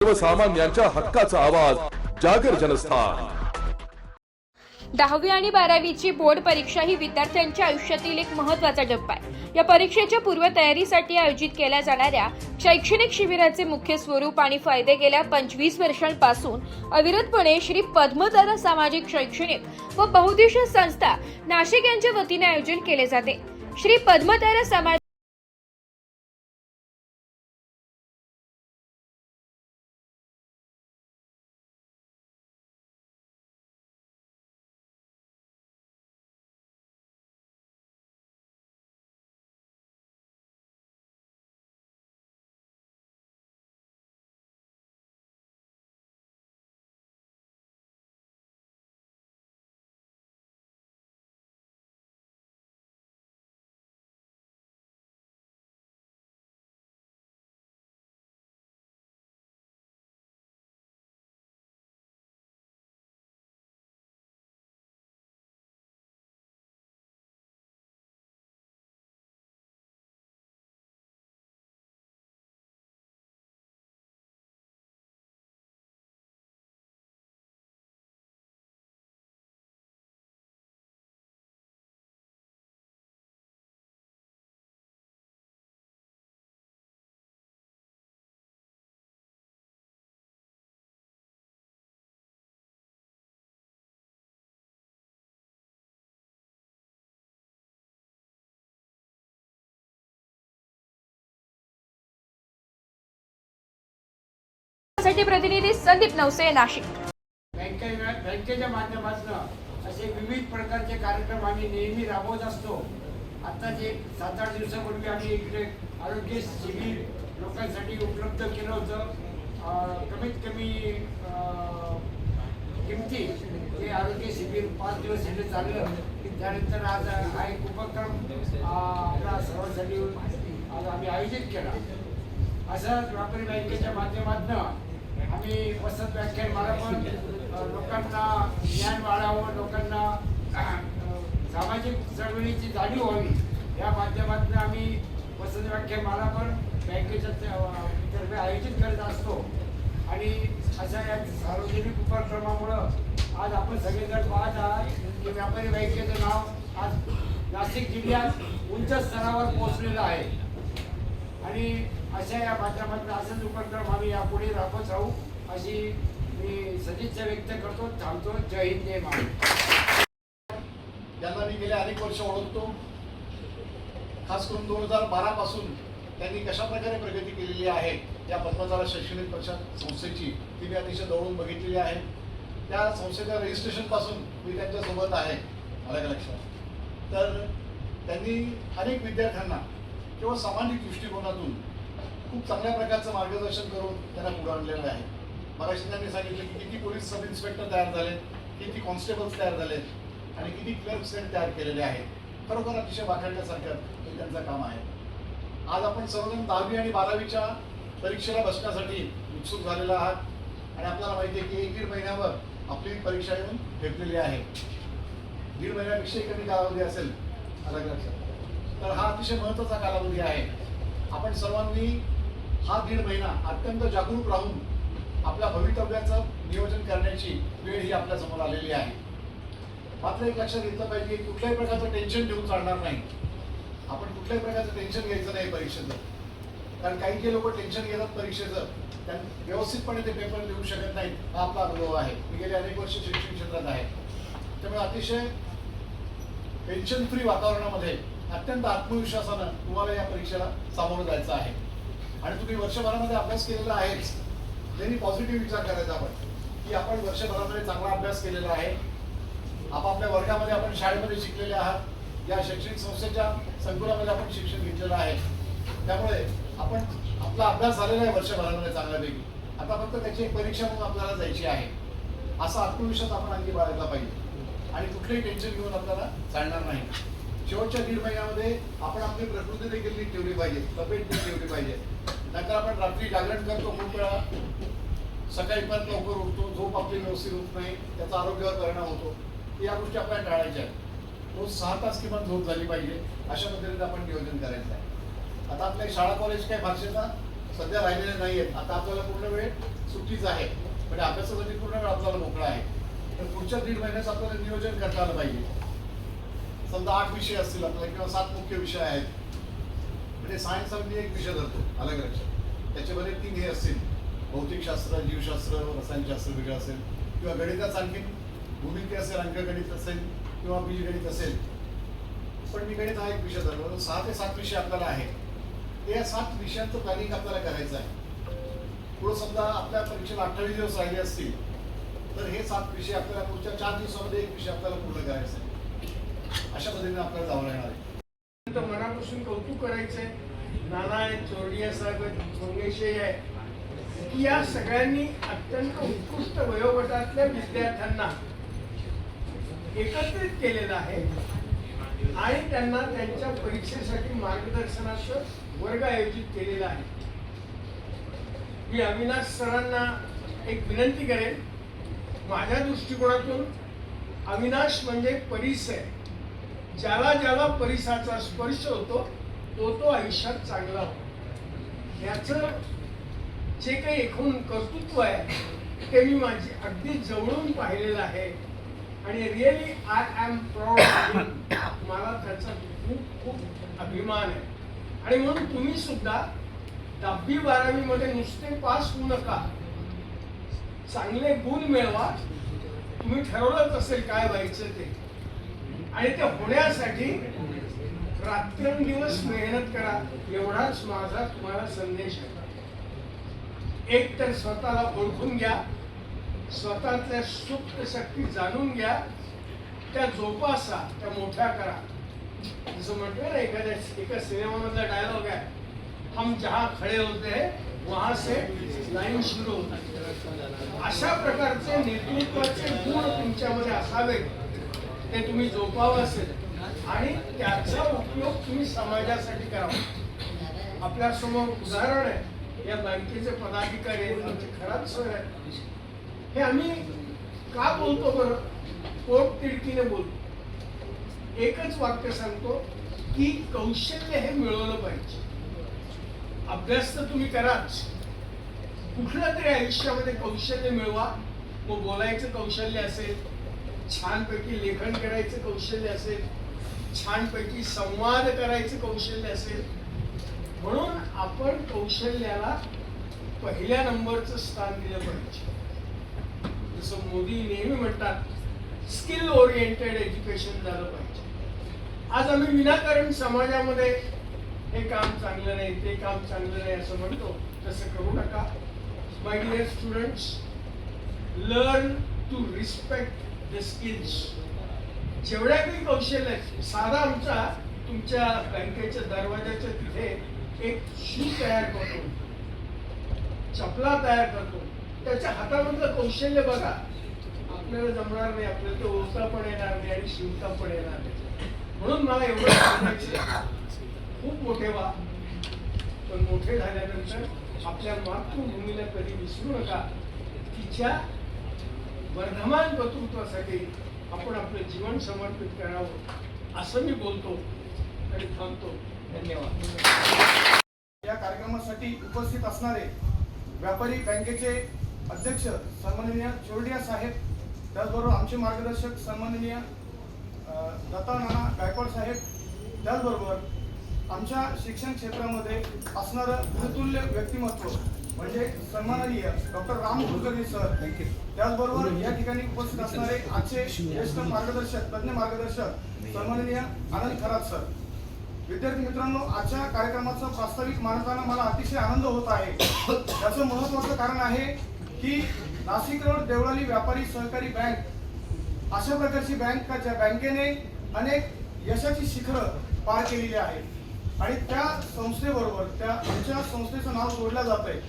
सर्वसामान्यांच्या हक्काचा आवाज जागर जनस्थान। 10वी आणि 12वीची बोर्ड परीक्षा ही विद्यार्थ्यांच्या आयुष्यातील एक महत्त्वाचा टप्पा आहे। या परीक्षेच्या पूर्वतयारीसाठी आयोजित केल्या जाणाऱ्या शैक्षणिक शिबिराचे मुख्य स्वरूप आणि फायदे गेल्या 25 वर्षांपासून अविरतपणे श्री पद्मतारा सामाजिक शैक्षणिक व बहुउद्देशीय संस्था नाशिक यांच्या वतीने आयोजन केले जाते। श्री पद्मतारा समाज साठी प्रतिनिधी संदीप नवसे, नाशिक। बँकेच्या माध्यमातून असे विविध प्रकारचे कार्यक्रम आम्ही नेहमी राबवत असतो। आताच एक 7-8 दिवसापूर्वी आम्ही इकडे आरोग्य शिबिर लोकांसाठी उपलब्ध केलं होतं। कमीत कमी किमती हे आरोग्य शिबिर 5 दिवस इथे चाललं। त्यानंतर आज हा एक उपक्रम आपला सर्वांसाठी आज आम्ही आयोजित केला। असंच व्यापारी बँकेच्या माध्यमातून आम्ही वसंत व्याख्यानमाला पण लोकांना ज्ञान वाढावं, लोकांना सामाजिक चळवळीची जाणीव व्हावी या माध्यमातून आम्ही वसंत व्याख्यानमाला पण बँकेच्या तर्फे आयोजित करत असतो। आणि अशा या सार्वजनिक उपक्रमामुळं आज आपण सगळेजण पाहत आहात की व्यापारी बँकेचं नाव आज नाशिक जिल्ह्यात उंच स्तरावर पोहोचलेलं आहे। आणि अशा या माध्यमातून असंच उपक्रम आम्ही यापुढे राबवत राहू अशी मी सदिच्छा व्यक्त करतो। थांबतो। जय हिंद, जय महाराष्ट्र। ज्यांना मी गेले अनेक वर्ष ओळखतो, खास करून 2012 पासून त्यांनी कशा प्रकारे प्रगती केलेली आहे या पद्मतारा शैक्षणिक परिषद संस्थेची ती मी अतिशय जवळून बघितलेली आहे। त्या संस्थेच्या रजिस्ट्रेशन पासून मी त्यांच्यासोबत आहे, मला लक्षात। तर त्यांनी अनेक विद्यार्थ्यांना केवळ सामाजिक दृष्टिकोनातून खूप चांगल्या प्रकारचं मार्गदर्शन करून त्यांना पुढे आणलेलं आहे। मगाशी त्यांनी सांगितलं की किती पोलीस सब इन्स्पेक्टर तयार झाले, किती कॉन्स्टेबल्स तयार झालेत आणि किती क्लर्क्स त्यांनी तयार केलेले आहेत। खरोखर अतिशय बाखडण्यासारखं हे त्यांचं काम आहे। आज आपण सर्वजण 10वी आणि 12वीच्या परीक्षेला बसण्यासाठी उत्सुक झालेला आहात आणि आपल्याला माहिती आहे की 1-1.5 महिन्यावर आपली परीक्षा येऊन ठेपलेली आहे। 1.5 महिन्यापेक्षाही कमी कालावधी असेल, अलग लक्षात। तर हा अतिशय महत्त्वाचा कालावधी आहे। आपण सर्वांनी हा 1.5 महिना अत्यंत जागरूक राहून आपल्या भवितव्याचं नियोजन करण्याची वेळ ही आपल्या समोर आलेली आहे। मात्र एक लक्षात घेतलं पाहिजे की कुठल्याही प्रकारचं टेन्शन घेऊन चालणार नाही। आपण कुठल्याही प्रकारचं टेन्शन घ्यायचं नाही परीक्षेचं, कारण काही जे लोक टेन्शन घेतात परीक्षेचं त्यांना व्यवस्थितपणे ते पेपर लिहू शकत नाहीत। हा आपला अनुभव आहे। मी गेले अनेक वर्ष शिक्षण क्षेत्रात आहे, त्यामुळे अतिशय टेन्शन फ्री वातावरणामध्ये अत्यंत आत्मविश्वासानं तुम्हाला या परीक्षेला सामोरं जायचं आहे। आणि तुम्ही वर्षभरामध्ये अभ्यास केलेला आहेच, त्यांनी पॉझिटिव्ह विचार करायचा आपण की आपण वर्षभरामध्ये चांगला अभ्यास केलेला आहे। आपापल्या वर्गामध्ये आपण शाळेमध्ये शिकलेले आहात, या शैक्षणिक संस्थेच्या संकुलामध्ये आपण शिक्षण घेतलेलं आहे। त्यामुळे आपण आपला अभ्यास झालेला आहे वर्षभरामध्ये चांगल्यापैकी। आता फक्त त्याची एक परीक्षा म्हणून आपल्याला जायची आहे, असा आत्मविश्वास आपण आणखी बाळगला पाहिजे आणि कुठलेही टेन्शन घेऊन आपल्याला चालणार नाही। शेवटच्या 1.5 महिन्यामध्ये आपण आपली प्रकृती देखील नीट ठेवली पाहिजे, तब्येत नीट ठेवली पाहिजे। नंतर आपण रात्री जागरण करतो खूप वेळा, सकाळी परत लवकर उठतो, झोप आपली व्यवस्थित होत नाही, त्याचा आरोग्यावर परिणाम होतो। या गोष्टी आपल्याला टाळायच्या आहेत। रोज 6 तास किमान झोप झाली पाहिजे, अशा पद्धतीने आपण नियोजन करायचं आहे। आता आपल्या शाळा कॉलेज काय भाषेचा सध्या राहिलेले नाही आहेत. आता आपल्याला पूर्ण वेळ सुट्टीच आहे, म्हणजे अभ्यासासाठी पूर्ण वेळ आपल्याला मोकळा आहे. तर पुढच्या 1.5 महिन्याचं आपल्याला नियोजन करता आलं पाहिजे. समजा 8 विषय असतील आपल्याला किंवा 7 मुख्य विषय आहेत, म्हणजे सायन्स आम्ही एक विषय धरतो अलग अलग, त्याच्यामध्ये 3 हे असतील, भौतिकशास्त्र, जीवशास्त्र, रसायनशास्त्र वेगळं असेल, किंवा गणिताच आणखी भूमिती असेल, अंकगणित असेल किंवा बीजगणित असेल. पण मी गणित हा एक विषय धरला. 6 ते 7 विषय आपल्याला आहे. या 7 विषयांचं प्लॅनिंग आपल्याला करायचं आहे. पुढं समजा आपल्या परीक्षेला 28 दिवस राहिले असतील तर हे 7 विषय आपल्याला पुढच्या 4 दिवसामध्ये एक विषय आपल्याला पूर्ण करायचा आहे. अशा पद्धतीने आपल्याला जावं लागणार आहे. तर मनापासून कौतुक करायचंय. नाना आहे, चोरडिया साहेब आहेत, मंगेशही आहे, की या सगळ्यांनी अत्यंत उत्कृष्ट वयोगटातल्या विद्यार्थ्यांना एकत्रित केलेलं आहे आणि त्यांना त्यांच्या परीक्षेसाठी मार्गदर्शनाचं वर्ग आयोजित केलेला आहे. मी अविनाश सरांना एक विनंती करेन, माझ्या दृष्टिकोनातून अविनाश म्हणजे परिस आहे. ज्याला ज्याला परिसाचा स्पर्श होतो तो आयुष्यात चांगला होतो. याचं जे काही एकूण कर्तृत्व आहे ते मी माझी अगदी जवळून पाहिलेलं आहे आणि रिअली आय एम प्राऊड. मला त्याचा खूप खूप अभिमान आहे. आणि म्हणून तुम्ही सुद्धा 10वी 12वी मध्ये नुसते पास होऊ नका, चांगले गुण मिळवा. तुम्ही ठरवलंच असेल काय व्हायचं ते, आणि ते होण्यासाठी रात्रंदिवस मेहनत करा, एवढाच माझा तुम्हाला संदेश आहे. एक तर स्वतःला ओळखून घ्या, स्वतःतल्या सुप्त शक्ती जाणून घ्या, त्या जोपासा, त्या मोठ्या करा. जसं म्हटलं ना एका सिनेमामधला डायलॉग आहे, हम जहां खडे होते वहां से लाईन सुरू होतात. अशा प्रकारचे नेतृत्वाचे गुण तुमच्यामध्ये असावेत, ते तुम्ही जोपावं असेल आणि त्याचा उपयोग तुम्ही समाजासाठी करावा. आपल्या समोर उदाहरण आहे, या बँकेचे पदाधिकारी आहेत, आमचे खराच सर आहेत. हे आम्ही का बोलतो बरं? पोट तिडकीने बोलतो. एकच वाक्य सांगतो की कौशल्य हे मिळवलं पाहिजे. अभ्यास तर तुम्ही कराच, कुठलं तरी आयुष्यामध्ये कौशल्य मिळवा. मग बोलायचं कौशल्य असेल, छानपैकी लेखन करायचं कौशल्य असेल, छानपैकी संवाद करायचं कौशल्य असेल. म्हणून आपण कौशल्याला पहिल्या नंबरचं स्थान दिलं पाहिजे. जसं मोदी नेहमी म्हणतात, स्किल ओरिएंटेड एज्युकेशन झालं पाहिजे. आज आम्ही विनाकारण समाजामध्ये हे काम चांगलं नाही, ते काम चांगलं नाही असं म्हणतो. तसं करू नका. My dear students, learn to respect the skills. जेवढ्या काही कौशल्य आहेत, साधा आमचा तुमच्या बँकेच्या दरवाजाच्या तिथे एक शू तयार करतो, चपला तयार करतो, त्याच्या हातामधलं कौशल्य बघा. आपल्याला जमणार नाही, आपल्याला तो ओळखता पण येणार नाही आणि शिवता पण येणार नाही. म्हणून मला एवढं सांगायचं, खूप मोठे व्हा, पण मोठे झाल्यानंतर आपल्या मातृभूमीला कधी विसरू नका. तिच्या वर्धमान कर्तृत्वासाठी आपण आपलं जीवन समर्पित करावं, असं मी बोलतो आणि थांबतो. धन्यवाद. या कार्यक्रमासाठी उपस्थित असणारे व्यापारी बँकेचे अध्यक्ष सन्माननीय चोरडिया साहेब, त्याचबरोबर आमचे मार्गदर्शक सन्माननीय दत्ता नाना गायकवाड साहेब, त्याचबरोबर आमच्या शिक्षण क्षेत्रामध्ये असणारं गुरुतुल्य व्यक्तिमत्व म्हणजे सन्माननीय डॉक्टर राम कुलकर्णी सर, त्याचबरोबर या ठिकाणी उपस्थित असणारे आजचे ज्येष्ठ मार्गदर्शक, तज्ञ मार्गदर्शक सन्माननीय आनंद खरात सर. विद्यार्थी मित्रांनो, आजच्या कार्यक्रमाचा प्रास्ताविक मानताना मला अतिशय आनंद होत आहे. त्याचं महत्त्वाचं कारण आहे की नाशिक रोड देवळाली व्यापारी सहकारी बँक अशा प्रकारची बँक ज्या बँकेने अनेक यशाची शिखरं पार केलेली आहेत आणि त्या संस्थेबरोबर त्या आमच्या संस्थेचं नाव जोडलं जात आहे.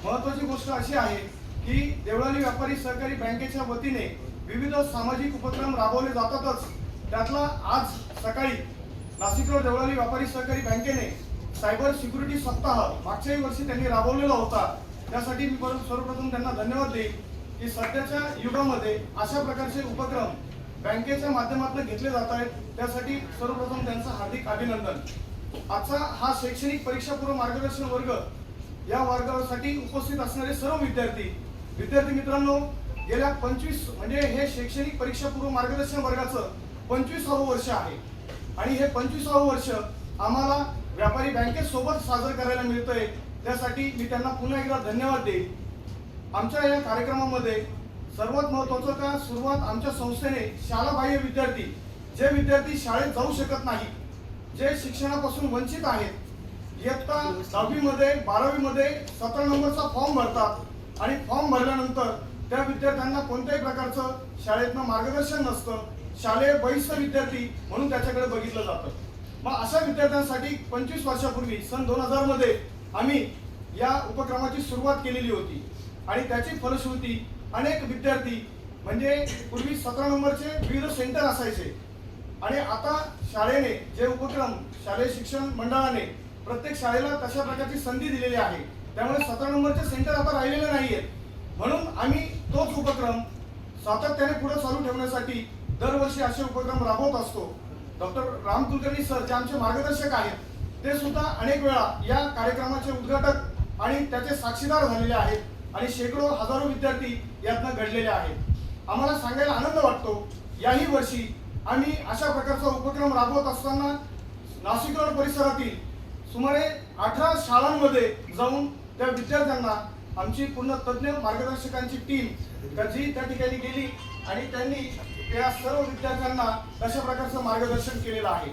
महत्त्वाची गोष्ट अशी आहे की देवळाली व्यापारी सहकारी बँकेच्या वतीने विविध सामाजिक उपक्रम राबवले जातातच. त्यातला आज सकाळी नाशिक रोड देवळाली व्यापारी सहकारी बँकेने सायबर सिक्युरिटी सप्ताह मागच्याही वर्षी त्यांनी राबवलेला होता. त्यासाठी मी सर्वप्रथम त्यांना धन्यवाद देईन की सध्याच्या युगामध्ये अशा प्रकारचे उपक्रम बँकेच्या माध्यमातून घेतले जात आहेत. त्यासाठी सर्वप्रथम त्यांचं हार्दिक अभिनंदन. आजचा हा शैक्षणिक परीक्षापूर्व मार्गदर्शन वर्ग या वर्गासाठी उपस्थित असणारे सर्व विद्यार्थी मित्रांनो, गेल्या 25 म्हणजे हे शैक्षणिक परीक्षा पूर्व मार्गदर्शन वर्गाचं 25वे वर्ष आहे आणि हे 25वे वर्ष आम्हाला व्यापारी बँकेसोबत साजरं करायला मिळतंय. त्यासाठी मी त्यांना पुन्हा एकदा धन्यवाद देईन. आमच्या या कार्यक्रमामध्ये सर्वात महत्त्वाचं का सुरुवात आमच्या संस्थेने शाळाबाह्य विद्यार्थी, जे विद्यार्थी शाळेत जाऊ शकत नाही, जे शिक्षणापासून वंचित आहेत, इयत्ता 10वी मध्ये 12वी मध्ये 17 नंबरचा फॉर्म भरतात आणि फॉर्म भरल्यानंतर त्या विद्यार्थ्यांना कोणत्याही प्रकारचं शाळेतनं मार्गदर्शन नसतं, शालेय बहिस्थ विद्यार्थी म्हणून त्याच्याकडे बघितलं जातं. मग अशा विद्यार्थ्यांसाठी 25 वर्षापूर्वी सन 2000 मध्ये आम्ही या उपक्रमाची सुरुवात केलेली होती आणि त्याची फलश्रुती अनेक विद्यार्थी म्हणजे पूर्वी 17 नंबरचे विविध सेंटर असायचे आणि आता शाळेने जे उपक्रम शालेय शिक्षण मंडळाने प्रत्येक शाळेला तशा प्रकारची संधी दिलेली आहे, त्यामुळे 17 नंबरचे सेंटर आता राहिलेले नाहीयेत. म्हणून आम्ही तोच उपक्रम सातत्याने पुढे चालू ठेवण्यासाठी दरवर्षी असे उपक्रम राबवत असतो. डॉक्टर राम कुलकर्णी सर जे आमचे मार्गदर्शक आहेत, ते सुद्धा अनेक वेळा या कार्यक्रमाचे उद्घाटक आणि त्याचे साक्षीदार झालेले आहेत आणि शेकडो हजारो विद्यार्थी यातनं घडलेले आहेत. आम्हाला सांगायला आनंद वाटतो, याही वर्षी आम्ही अशा प्रकारचा उपक्रम राबवत असताना नाशिक रोड परिसरातील सुमारे 18 शाळांमध्ये जाऊन त्या विद्यार्थ्यांना आमची पूर्ण तज्ज्ञ मार्गदर्शकांची टीम जी त्या ठिकाणी गेली आणि त्यांनी त्या सर्व विद्यार्थ्यांना अशा प्रकारचं मार्गदर्शन केलेलं आहे.